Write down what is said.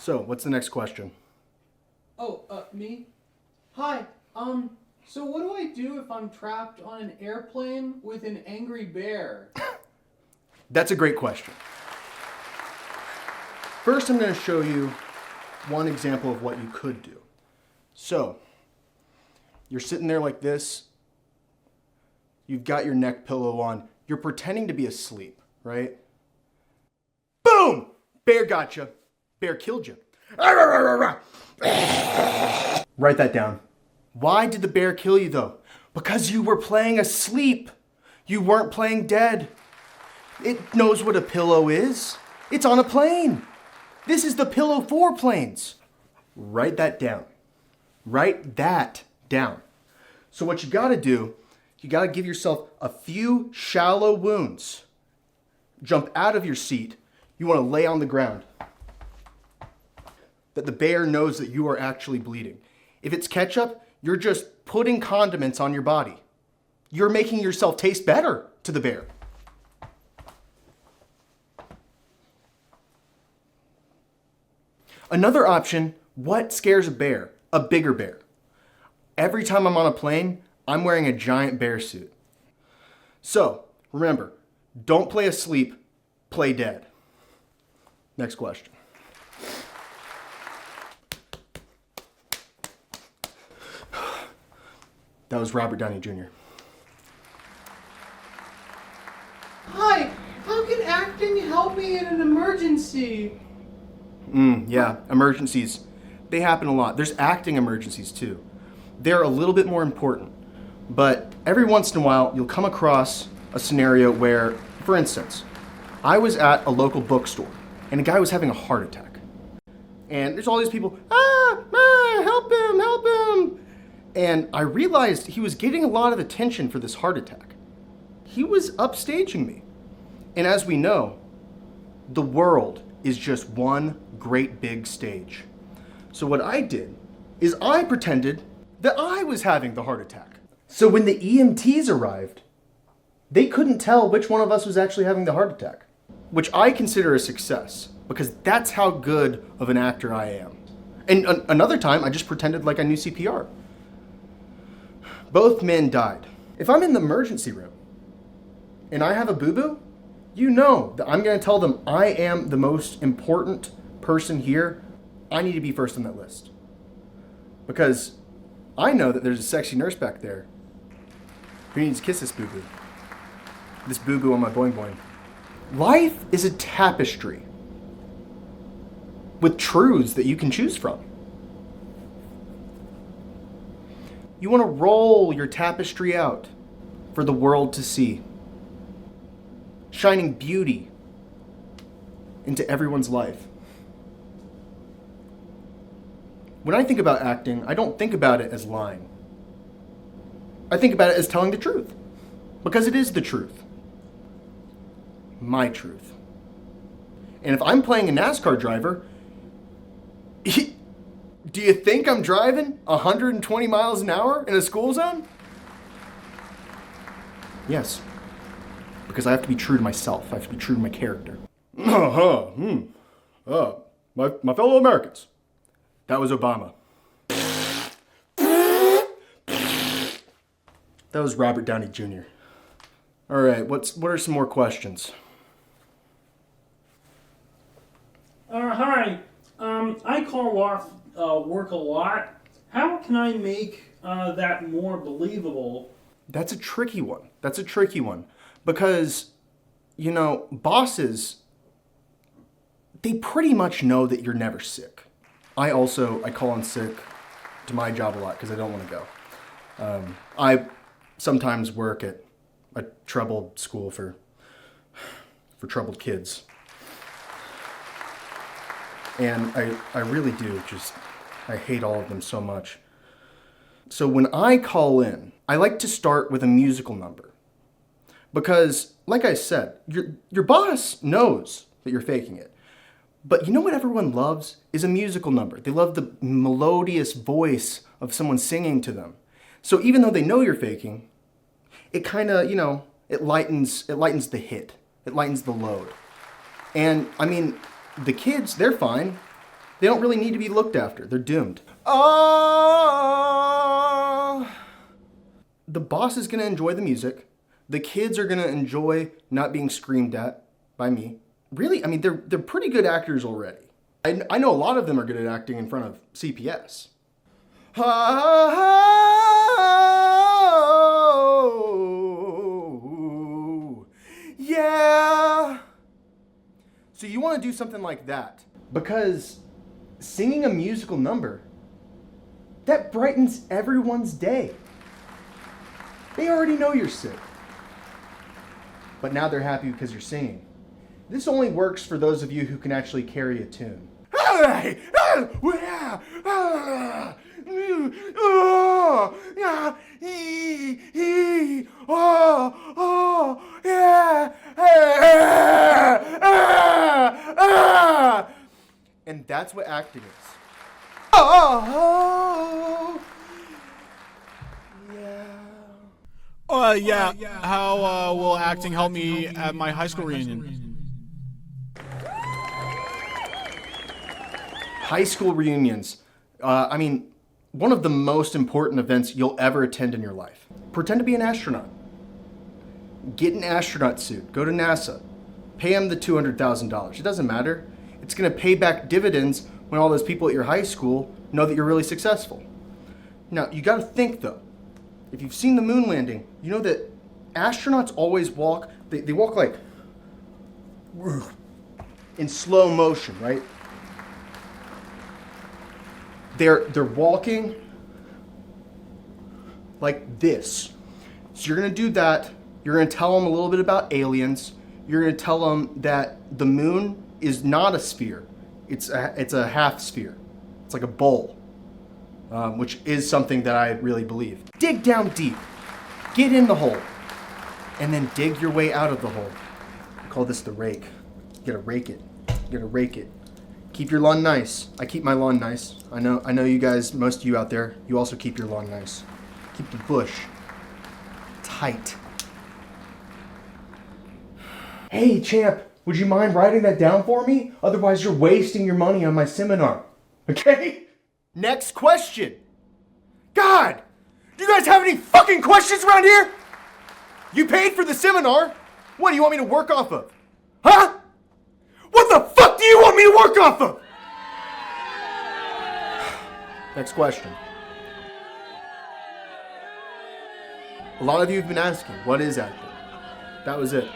So, what's the next question? Oh, me? Hi, so what do I do if I'm trapped on an airplane with an angry bear? That's a great question. First, I'm going to show you one example of what you could do. So, you're sitting there like this. You've got your neck pillow on. You're pretending to be asleep, right? Boom! Bear got you. Bear killed you. Write that down. Why did the bear kill you though? Because you were playing asleep. You weren't playing dead. It knows what a pillow is. It's on a plane. This is the pillow for planes. Write that down. Write that down. So what you gotta do, you gotta give yourself a few shallow wounds. Jump out of your seat. You wanna lay on the ground. That the bear knows that you are actually bleeding. If it's ketchup, you're just putting condiments on your body. You're making yourself taste better to the bear. Another option, what scares a bear? A bigger bear. Every time I'm on a plane, I'm wearing a giant bear suit. So, remember, don't play asleep, play dead. Next question. That was Robert Downey Jr. Hi, how can acting help me in an emergency? Yeah, emergencies. They happen a lot. There's acting emergencies too. They're a little bit more important. But every once in a while, you'll come across a scenario where, for instance, I was at a local bookstore and a guy was having a heart attack. And there's all these people, help him, help him. And I realized he was getting a lot of attention for this heart attack. He was upstaging me. And as we know, the world is just one great big stage. So what I did is I pretended that I was having the heart attack. So when the EMTs arrived, they couldn't tell which one of us was actually having the heart attack, which I consider a success because that's how good of an actor I am. And another time, I just pretended like I knew CPR. Both men died. If I'm in the emergency room and I have a boo-boo, you know that I'm going to tell them I am the most important person here. I need to be first on that list. Because I know that there's a sexy nurse back there who needs to kiss this boo-boo. This boo-boo on my boing boing. Life is a tapestry with truths that you can choose from. You want to roll your tapestry out for the world to see, shining beauty into everyone's life. When I think about acting, I don't think about it as lying. I think about it as telling the truth, because it is the truth. My truth. And if I'm playing a NASCAR driver, do you think I'm driving 120 miles an hour in a school zone? Yes. Because I have to be true to myself. I have to be true to my character. My fellow Americans. That was Obama. That was Robert Downey Jr. All right, what are some more questions? Hi. I call off work a lot. How can I make that more believable? That's a tricky one. Because, bosses, they pretty much know that you're never sick. I call in sick to my job a lot because I don't want to go. I sometimes work at a troubled school for troubled kids. And I really do I hate all of them so much. So when I call in, I like to start with a musical number. Because, like I said, your boss knows that you're faking it. But you know what everyone loves is a musical number. They love the melodious voice of someone singing to them. So even though they know you're faking, it kind of, it lightens the hit. It lightens the load. And I mean, the kids, they're fine. They don't really need to be looked after. They're doomed. Oh! The boss is going to enjoy the music. The kids are going to enjoy not being screamed at by me. Really, I mean, they're pretty good actors already. I know a lot of them are good at acting in front of CPS. Oh, yeah. So you want to do something like that because singing a musical number, that brightens everyone's day. They already know you're sick, but now they're happy because you're singing. This only works for those of you who can actually carry a tune. And that's what acting is. Oh, yeah. Yeah. How will acting help me at my high school reunion? High school reunions. One of the most important events you'll ever attend in your life. Pretend to be an astronaut. Get an astronaut suit. Go to NASA. Pay them the $200,000. It doesn't matter. It's going to pay back dividends when all those people at your high school know that you're really successful. Now, you got to think though. If you've seen the moon landing, you know that astronauts always walk, they walk like in slow motion, right? They're walking like this. So you're gonna do that. You're gonna tell them a little bit about aliens. You're gonna tell them that the moon is not a sphere. It's a half sphere. It's like a bowl, which is something that I really believe. Dig down deep, get in the hole, and then dig your way out of the hole. I call this the rake. You gotta rake it. You gotta rake it. Keep your lawn nice. I keep my lawn nice. I know you guys, most of you out there, you also keep your lawn nice. Keep the bush tight. Hey, champ, would you mind writing that down for me? Otherwise, you're wasting your money on my seminar. Okay? Next question. God, do you guys have any fucking questions around here? You paid for the seminar. What do you want me to work off of? Huh? What the fuck do you want me to work off of? Next question. A lot of you have been asking, what is acting? That was it.